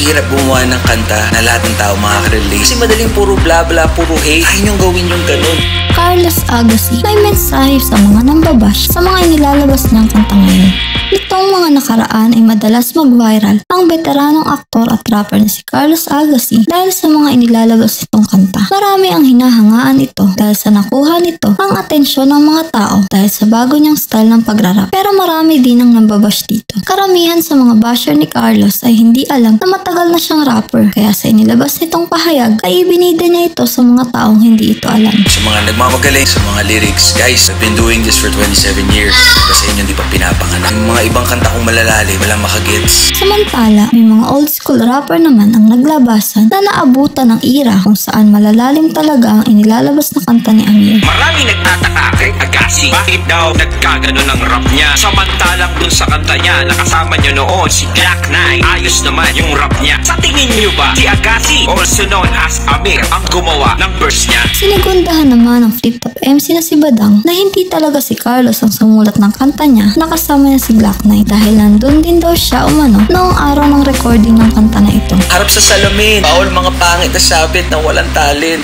Mahirap gumawa ng kanta na lahat ng tao makaka-relate. Kasi madaling puro bla bla, puro hate. Ayaw niyong gawin yung ganun. Carlos Agassi may mensahe sa mga nambabash sa mga inilalabas niyang kanta ngayon. Nitong mga nakaraan ay madalas mag-viral ang veteranong aktor at rapper na si Carlos Agassi dahil sa mga inilalabas nitong kanta. Marami ang hinahangaan ito dahil sa nakuha nito ang atensyon ng mga tao dahil sa bago niyang style ng pagrarap. Pero marami din ang nambabash dito. Karamihan sa mga basher ni Carlos ay hindi alam na matagal na siyang rapper, kaya sa inilabas nitong pahayag ay ibinida niya ito sa mga taong hindi ito alam. Sa mga nagmamagaling sa mga lyrics, guys, I've been doing this for 27 years. Kasi inyo hindi pa pinapanganak. Yung mga ibang kanta kong malalalim, walang makagets. Samantala, may mga old school rapper naman ang naglabasan na naabutan ng era kung saan malalalim talaga ang inilalabas na kanta ni Amir. Marami nagtataka kay Agassi, bakit daw nagkagano ng rap niya? Samantalang dun sa kanta niya, nakasama niyo noon si Glock 9. Ayos naman yung rap niya. Sa tingin niyo ba, si Agassi, also known as Amir, ang gumawa ng verse niya? Sinigundahan naman ng Flip Top MC na si Badang na hindi talaga si Carlos ang sumulat ng kanta niya, nakasama niya si Glock 9 dahil nandun din daw siya umano noong araw ng recording ng kanta na ito. Harap sa salamin, bawal mga pangit na sabit na walang talent.